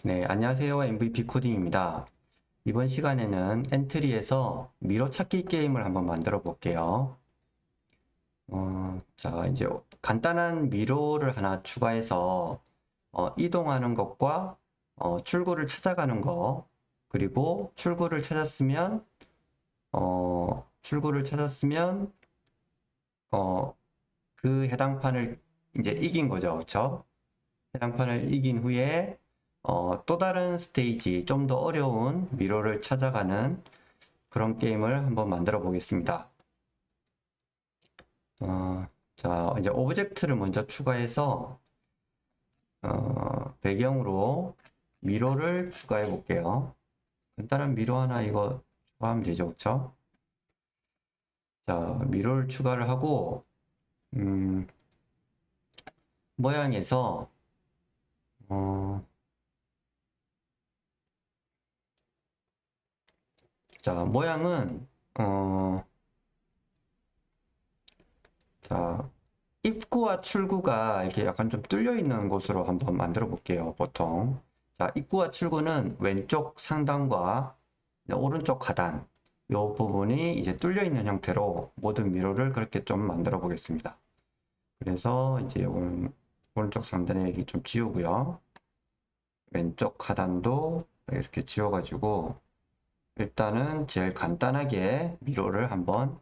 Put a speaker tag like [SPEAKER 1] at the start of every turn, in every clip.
[SPEAKER 1] 네, 안녕하세요. MVP 코딩입니다. 이번 시간에는 엔트리에서 미러 찾기 게임을 한번 만들어 볼게요. 자, 이제 간단한 미러를 하나 추가해서 이동하는 것과 출구를 찾아가는 거, 그리고 출구를 찾았으면 그 해당 판을 이제 이긴 거죠. 그렇죠? 해당 판을 이긴 후에 또 다른 스테이지, 좀 더 어려운 미로를 찾아가는 그런 게임을 한번 만들어 보겠습니다. 자, 이제 오브젝트를 먼저 추가해서 배경으로 미로를 추가해 볼게요. 간단한 미로 하나 이거 추가하면 되죠, 그쵸? 자, 미로를 추가를 하고 음, 모양에서 어, 자, 모양은 자, 입구와 출구가 이렇게 약간 좀 뚫려 있는 곳으로 한번 만들어 볼게요, 보통. 자, 입구와 출구는 왼쪽 상단과 오른쪽 하단, 이 부분이 이제 뚫려 있는 형태로 모든 미러를 그렇게 좀 만들어 보겠습니다. 그래서 이제 오른쪽 상단에 여기 좀 지우고요. 왼쪽 하단도 이렇게 지워가지고 일단은 제일 간단하게 미러를 한번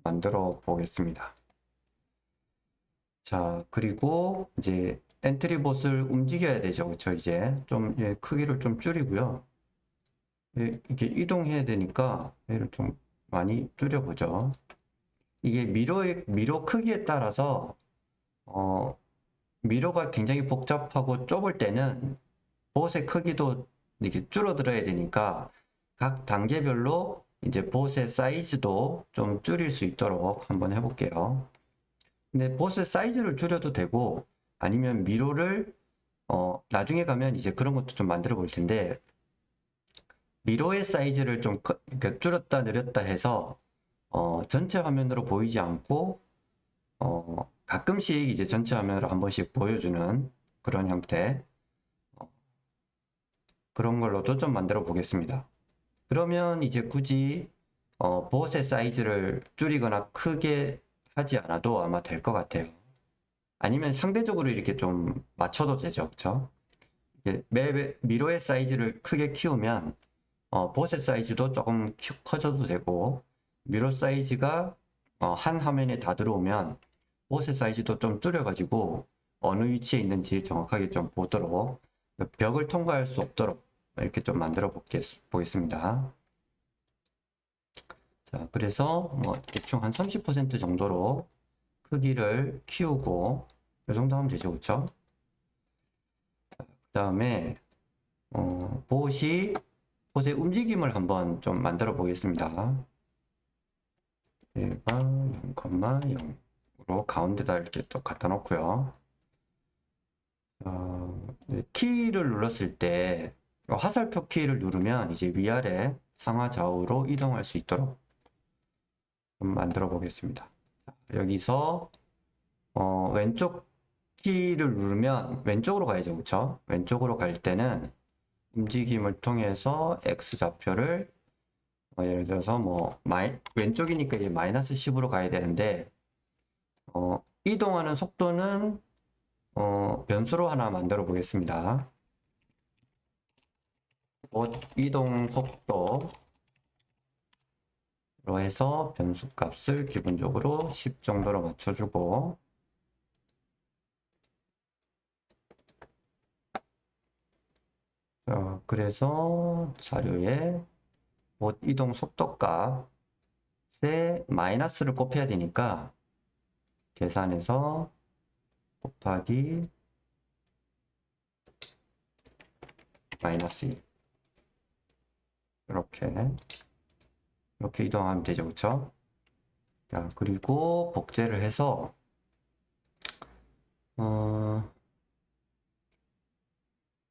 [SPEAKER 1] 만들어 보겠습니다. 자, 그리고 이제 엔트리봇을 움직여야 되죠. 그쵸? 이제 좀 크기를 좀 줄이고요. 이렇게 이동해야 되니까 얘를 좀 많이 줄여보죠. 이게 미러 크기에 따라서 어, 미러가 굉장히 복잡하고 좁을 때는 보스의 크기도 이렇게 줄어들어야 되니까 각 단계별로 이제 보스의 사이즈도 좀 줄일 수 있도록 한번 해볼게요. 근데 보스 사이즈를 줄여도 되고 아니면 미로를 나중에 가면 이제 그런 것도 좀 만들어 볼 텐데 미로의 사이즈를 좀 그러니까 줄였다 늘렸다 해서 전체 화면으로 보이지 않고 가끔씩 이제 전체 화면으로 한 번씩 보여주는 그런 형태 그런 걸로도 좀 만들어 보겠습니다. 그러면 이제 굳이 보스의 사이즈를 줄이거나 크게 하지 않아도 아마 될 것 같아요. 아니면 상대적으로 이렇게 좀 맞춰도 되죠. 그쵸? 맵의 미러의 사이즈를 크게 키우면 보셋 사이즈도 조금 커져도 되고 미러 사이즈가 한 화면에 다 들어오면 보셋 사이즈도 좀 줄여가지고 어느 위치에 있는지 정확하게 좀 보도록 벽을 통과할 수 없도록 이렇게 좀 만들어 보겠습니다. 자, 그래서 뭐 대충 한 30% 정도로 크기를 키우고 이 정도 하면 되죠, 그쵸? 그 다음에 보스의 움직임을 한번 좀 만들어 보겠습니다. 얘가 0,0으로 가운데다 이렇게 또 갖다 놓고요. 키를 눌렀을 때 화살표 키를 누르면 이제 위아래 상하 좌우로 이동할 수 있도록 좀 만들어 보겠습니다. 여기서 왼쪽 키를 누르면 왼쪽으로 가야죠, 그렇죠? 왼쪽으로 갈 때는 움직임을 통해서 X 좌표를 예를 들어서 뭐 왼쪽이니까 이제 마이너스 10으로 가야 되는데 이동하는 속도는 변수로 하나 만들어 보겠습니다. 이동 속도로 해서 변수 값을 기본적으로 10 정도로 맞춰주고 그래서 자료에 이동 속도 값에 마이너스를 곱해야 되니까 계산해서 곱하기 마이너스 1 이렇게 이동하면 되죠, 그쵸? 자, 그리고 복제를 해서 어,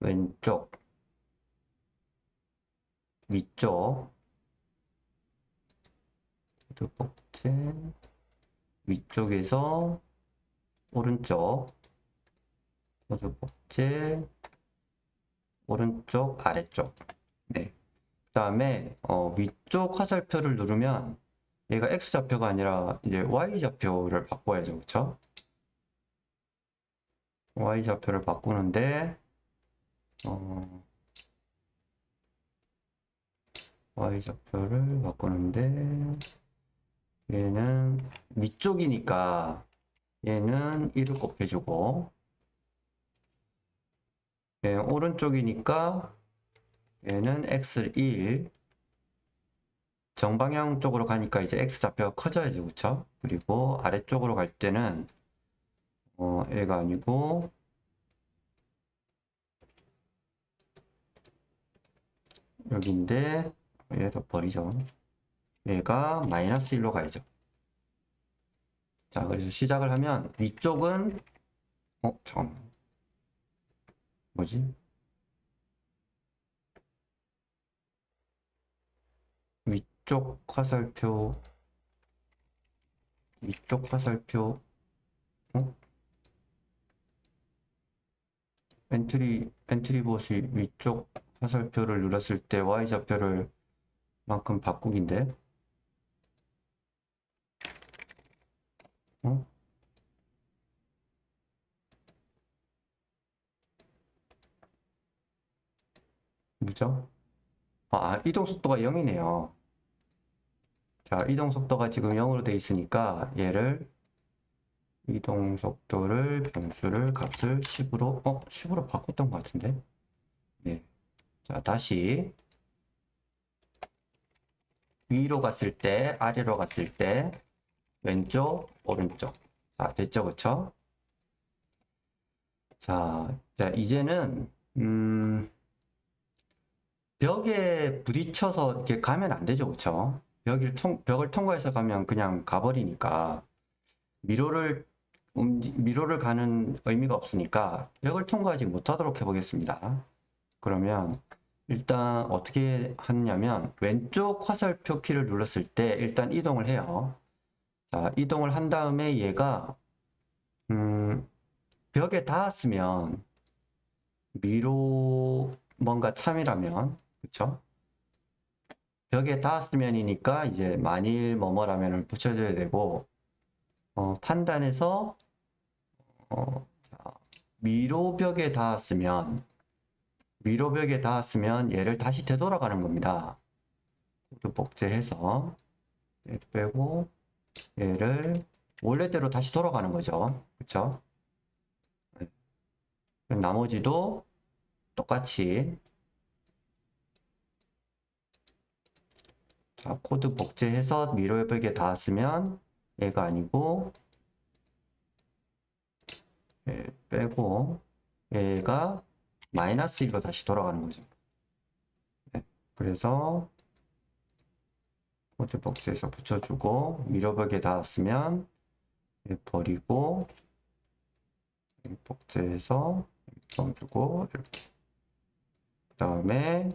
[SPEAKER 1] 왼쪽 위쪽 코드 복제 위쪽에서 오른쪽 코드 복제 오른쪽, 아래쪽. 네. 그 다음에 위쪽 화살표를 누르면 얘가 X좌표가 아니라 이제 Y좌표를 바꿔야죠. 그쵸? Y좌표를 바꾸는데 Y좌표를 바꾸는데 얘는 위쪽이니까 얘는 1을 곱해주고 얘는 오른쪽이니까 얘는 X를 1 정방향 쪽으로 가니까 이제 X좌표가 커져야죠. 그쵸? 그리고 아래쪽으로 갈 때는 1가 아니고 여기인데 얘도 버리죠. 얘가 마이너스 1로 가야죠. 자, 그래서 시작을 하면 위쪽은 잠깐만. 뭐지? 위쪽 화살표 위쪽 화살표 어? 엔트리봇이 위쪽 화살표를 눌렀을 때 Y좌표를 만큼 바꾸기인데 어? 뭐죠? 이동 속도가 0이네요. 자, 이동 속도가 지금 0으로 돼 있으니까 얘를 이동 속도를 변수를 값을 10으로 바꿨던 것 같은데. 네. 자, 다시 위로 갔을 때, 아래로 갔을 때, 왼쪽, 오른쪽. 자, 됐죠, 그쵸? 자, 이제는 벽에 부딪혀서 이렇게 가면 안 되죠, 그쵸? 벽을 통과해서 가면 그냥 가버리니까 미로를 가는 의미가 없으니까 벽을 통과하지 못하도록 해보겠습니다. 그러면 일단 어떻게 하냐면 왼쪽 화살표 키를 눌렀을 때 일단 이동을 해요. 자, 이동을 한 다음에 얘가 벽에 닿았으면 미로 뭔가 참이라면 그쵸? 벽에 닿았으면이니까 이제 만일 뭐뭐라면을 붙여줘야 되고 판단해서 자, 미로벽에 닿았으면 얘를 다시 되돌아가는 겁니다. 코드 복제해서 얘 빼고 얘를 원래대로 다시 돌아가는 거죠. 그쵸? 네. 나머지도 똑같이 자, 코드 복제해서 미로벽에 닿았으면 얘가 아니고 얘 빼고 얘가 마이너스 1로 다시 돌아가는 거죠. 네. 그래서 코드 복제해서 붙여주고 미러벽에 닿았으면 버리고 복제해서 넣어주고 이렇게 그 다음에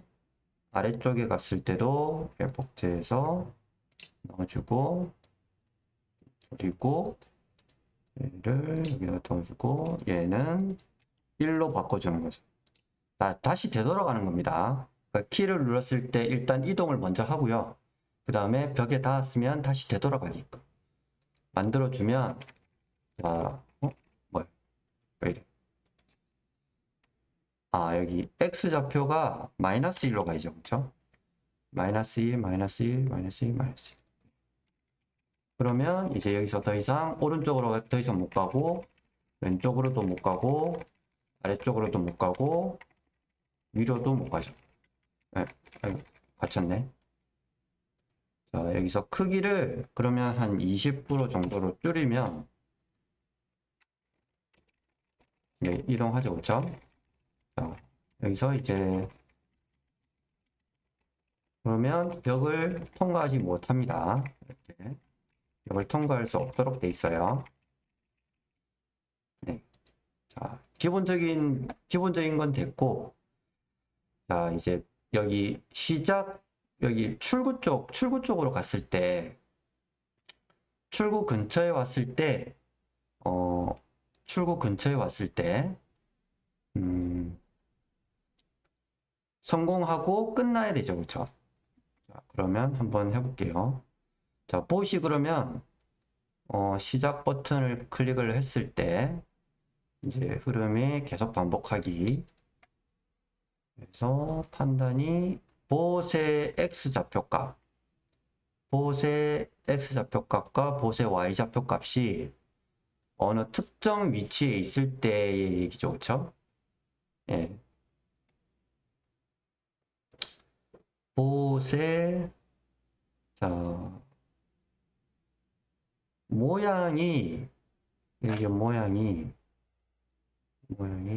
[SPEAKER 1] 아래쪽에 갔을 때도 복제해서 넣어주고 버리고 얘를 여기다 넣어주고 얘는 1로 바꿔주는 거죠. 다시 되돌아가는 겁니다. 그러니까 키를 눌렀을 때 일단 이동을 먼저 하고요. 그 다음에 벽에 닿았으면 다시 되돌아가게끔 만들어주면 자, 뭐야? 왜 이래? 여기 X좌표가 마이너스 1로 가야죠. 그쵸? 마이너스 1, 마이너스 1, 마이너스 1, 마이너스 1. 그러면 이제 여기서 더 이상 오른쪽으로 더 이상 못 가고 왼쪽으로도 못 가고 아래쪽으로도 못 가고 위로도 못 가죠. 네, 아이고, 갇혔네. 자, 여기서 크기를 그러면 한 20% 정도로 줄이면 네, 이동하죠. 그쵸? 자, 여기서 이제 그러면 벽을 통과하지 못합니다. 이렇게 벽을 통과할 수 없도록 돼 있어요. 네. 자, 기본적인 건 됐고, 자, 이제 여기 출구 쪽으로 갔을 때, 출구 근처에 왔을 때, 출구 근처에 왔을 때, 음, 성공하고 끝나야 되죠. 그쵸? 자, 그러면 한번 해볼게요. 자, 보시 그러면 시작 버튼을 클릭을 했을 때 이제 흐름이 계속 반복하기. 그래서 판단이 보세 X좌표값, 보세 X좌표값과 보세 Y좌표값이 어느 특정 위치에 있을 때의 얘기죠. 그쵸? 예. 보세, 자, 모양이, 이게 모양이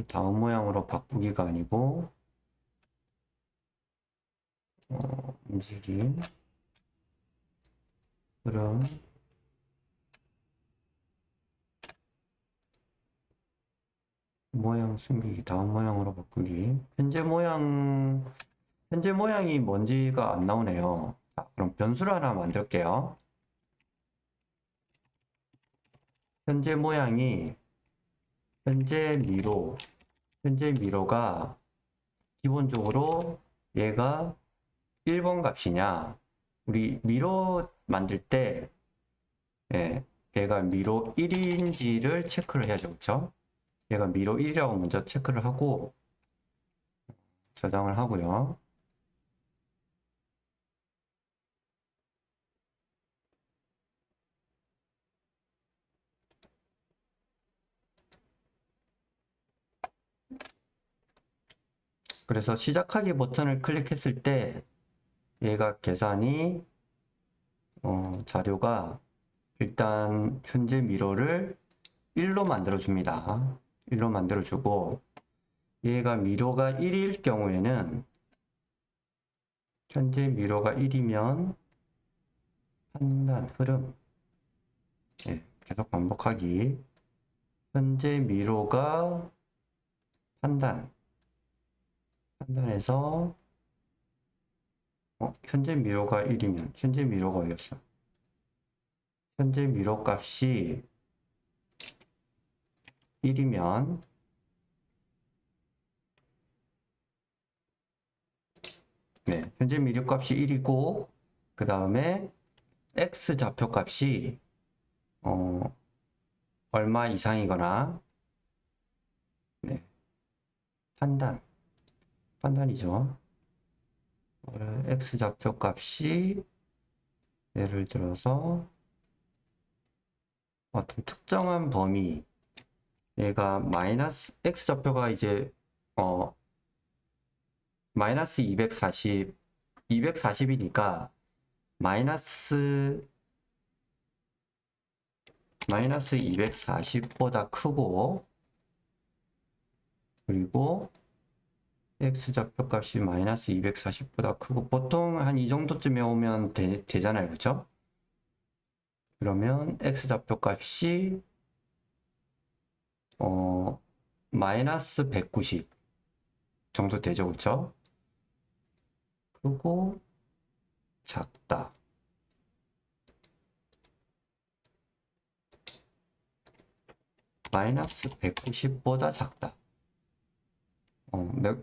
[SPEAKER 1] 다음 모양으로 바꾸기가 아니고, 움직임, 흐름, 모양 숨기기, 다음 모양으로 바꾸기. 현재 모양이 뭔지가 안 나오네요. 자, 그럼 변수를 하나 만들게요. 현재 모양이, 현재 미로, 현재 미로가 기본적으로 얘가 1번 값이냐. 우리 미로 만들 때, 예, 얘가 미로 1인지를 체크를 해야죠. 그쵸? 얘가 미로 1이라고 먼저 체크를 하고, 저장을 하고요. 그래서 시작하기 버튼을 클릭했을 때 얘가 계산이 자료가 일단 현재 미로를 1로 만들어 줍니다. 1로 만들어 주고 얘가 미로가 1일 경우에는 현재 미로가 1이면 판단 흐름, 예, 계속 반복하기. 현재 미로가 판단해서 현재 미로가 1이면 현재 미로가 어디였어? 현재 미로 값이 1이면 네, 현재 미료 값이 1이고 그 다음에 x 좌표 값이 얼마 이상이거나 네, 판단이죠. x 좌표 값이 예를 들어서 어떤 특정한 범위 얘가 마이너스 x 좌표가 이제 마이너스 240이니까 마이너스 240보다 크고 그리고 x좌표 값이 마이너스 240보다 크고 보통 한 이 정도쯤에 오면 되잖아요. 그쵸? 그러면 x좌표 값이 마이너스 190 정도 되죠. 그쵸? 크고 작다. 마이너스 190보다 작다.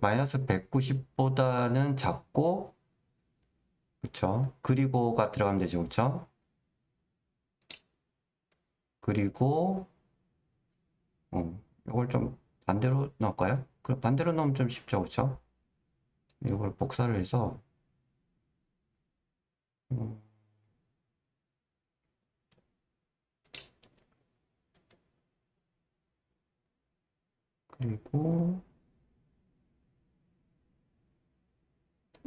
[SPEAKER 1] 마이너스 190보다는 작고 그쵸? 그리고가 들어가면 되죠. 그쵸? 그리고 이걸 좀 반대로 넣을까요? 그럼 반대로 넣으면 좀 쉽죠. 그쵸? 이걸 복사를 해서 음, 그리고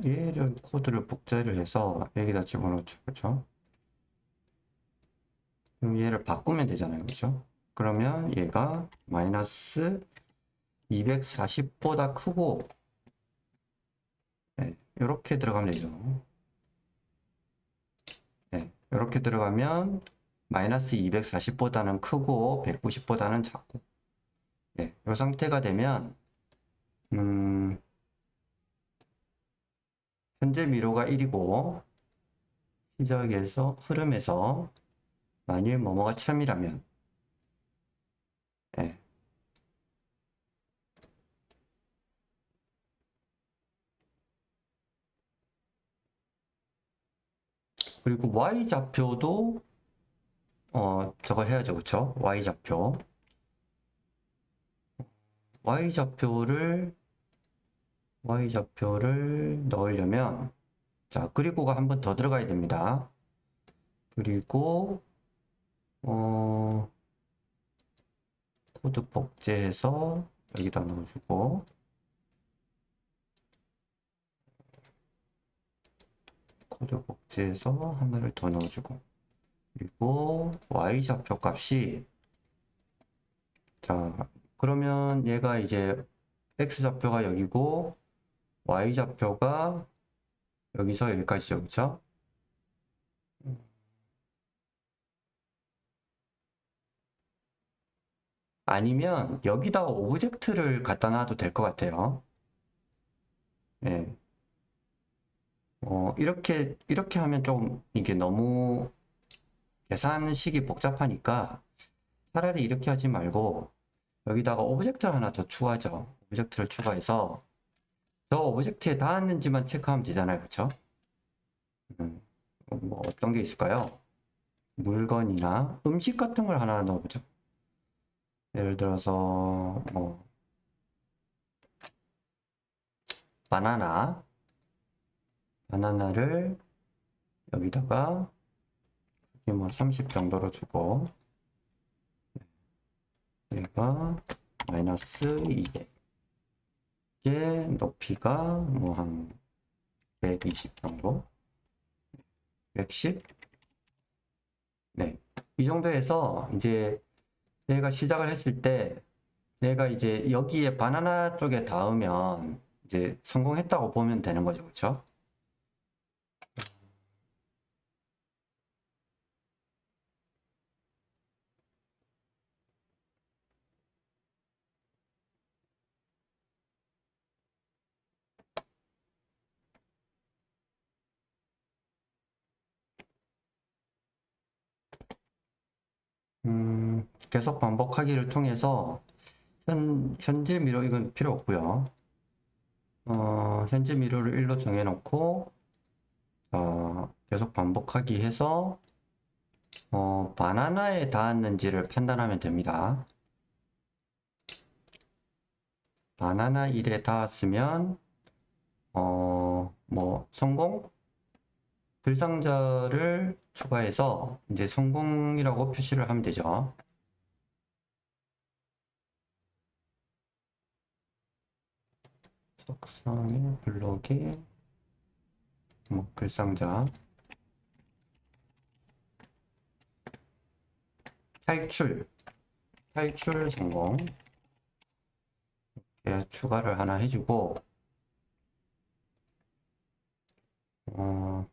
[SPEAKER 1] 얘를 코드를 복제를 해서 여기다 집어넣죠. 그쵸? 그럼 얘를 바꾸면 되잖아요. 그죠? 그러면 얘가 마이너스 240보다 크고 네, 이렇게 들어가면 되죠. 네, 이렇게 들어가면 마이너스 240보다는 크고 190보다는 작고 네, 이 상태가 되면 현재 미로가 1이고 시작에서 흐름에서 만일 뭐뭐가 참이라면 네, 그리고 Y좌표도 저거 해야죠. 그쵸? Y좌표를 넣으려면 자, 그리고가 한 번 더 들어가야 됩니다. 그리고 어, 코드 복제해서 여기다 넣어주고 코드 복제해서 하나를 더 넣어주고 그리고 Y좌표 값이 자, 그러면 얘가 이제 X좌표가 여기고 Y좌표가 여기서 여기까지죠. 그쵸? 아니면 여기다가 오브젝트를 갖다 놔도 될 것 같아요. 예. 이렇게 하면 좀 이게 너무 계산식이 복잡하니까 차라리 이렇게 하지 말고 여기다가 오브젝트를 하나 더 추가하죠. 오브젝트를 추가해서 저 오브젝트에 닿았는지만 체크하면 되잖아요. 그쵸? 음, 뭐 어떤 게 있을까요? 물건이나 음식 같은 걸 하나 넣어보죠. 예를 들어서 뭐 바나나 바나나를 여기다가 뭐 30 정도로 주고 얘가 마이너스 200의 높이가 뭐 한 120 정도 110 네. 이 정도에서 이제 얘가 시작을 했을 때 얘가 이제 여기에 바나나 쪽에 닿으면 이제 성공했다고 보면 되는 거죠. 그렇죠? 계속 반복하기를 통해서 현재 미로 이건 필요 없고요. 현재 미로를 1로 정해놓고 계속 반복하기 해서 바나나에 닿았는지를 판단하면 됩니다. 바나나 1에 닿았으면 뭐 성공? 글상자를 추가해서 이제 성공이라고 표시를 하면 되죠. 속성의 블록에 뭐 글상자 탈출 성공 추가를 하나 해주고 어,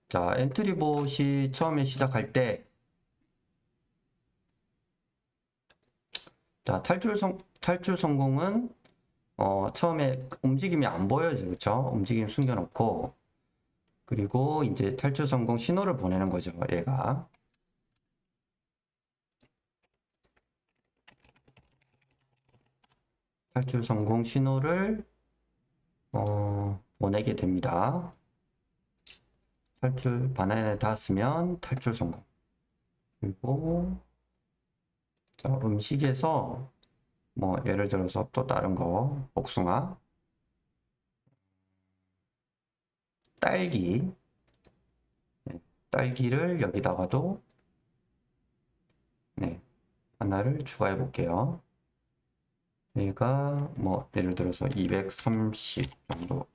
[SPEAKER 1] 자 엔트리봇이 처음에 시작할 때 자 탈출 성공은 처음에 움직임이 안 보여요. 그쵸? 움직임 숨겨놓고 그리고 이제 탈출 성공 신호를 보내는 거죠. 얘가 탈출 성공 신호를 보내게 됩니다. 탈출 바나나에 닿았으면 탈출 성공. 그리고 자, 음식에서 뭐 예를 들어서 또 다른 거 복숭아, 딸기, 네, 딸기를 여기다가도 네, 하나를 추가해 볼게요. 얘가 뭐 예를 들어서 230 정도,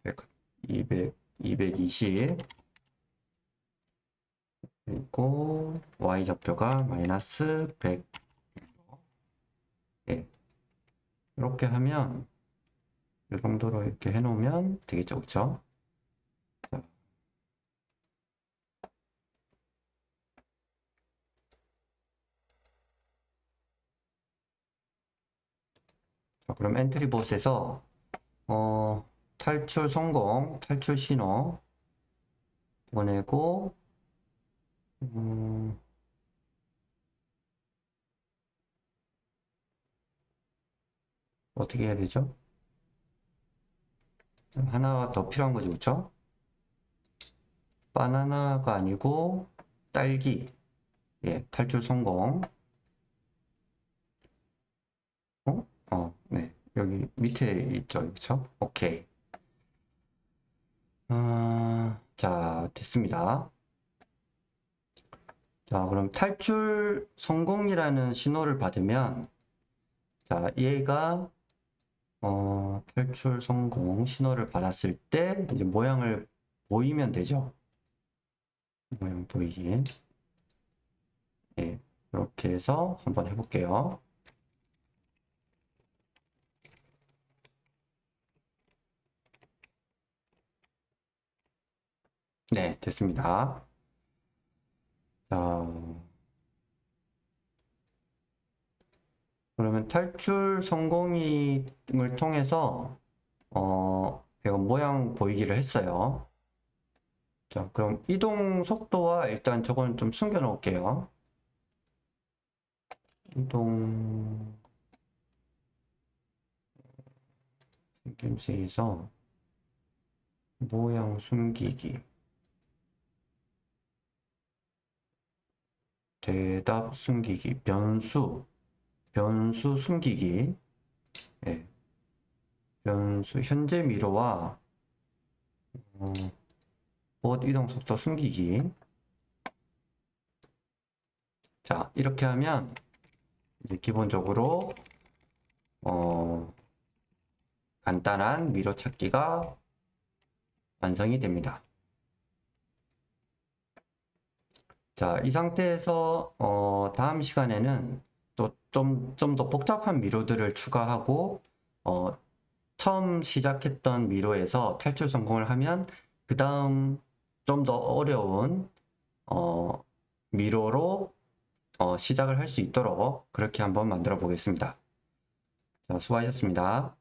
[SPEAKER 1] 200, 220 그리고 y좌표가 마이너스 100 예, 이렇게 하면 이 정도로 이렇게 해놓으면 되겠죠, 그쵸? 자, 그럼 엔트리봇에서 탈출 성공, 탈출 신호 보내고 음, 어떻게 해야 되죠? 하나가 더 필요한 거죠, 그쵸? 바나나가 아니고 딸기. 예, 탈출 성공. 네. 여기 밑에 있죠, 그쵸? 오케이. 자, 됐습니다. 자, 그럼 탈출 성공이라는 신호를 받으면, 자, 얘가, 탈출 성공 신호를 받았을 때, 이제 모양을 보이면 되죠. 모양 보이기. 예, 이렇게 해서 한번 해볼게요. 네, 됐습니다. 자, 그러면 탈출 성공을 통해서, 이거 모양 보이기를 했어요. 자, 그럼 이동 속도와 일단 저건 좀 숨겨 놓을게요. 이동 생김새에서 모양 숨기기, 대답 숨기기, 변수 숨기기, 예, 변수 현재 미로와 어, 봇 이동 속도 숨기기. 자, 이렇게 하면 이제 기본적으로 어, 간단한 미로 찾기가 완성이 됩니다. 자, 이 상태에서 다음 시간에는 또 좀 더 복잡한 미로들을 추가하고 어, 처음 시작했던 미로에서 탈출 성공을 하면 그 다음 좀 더 어려운 어, 미로로 시작을 할 수 있도록 그렇게 한번 만들어 보겠습니다. 자, 수고하셨습니다.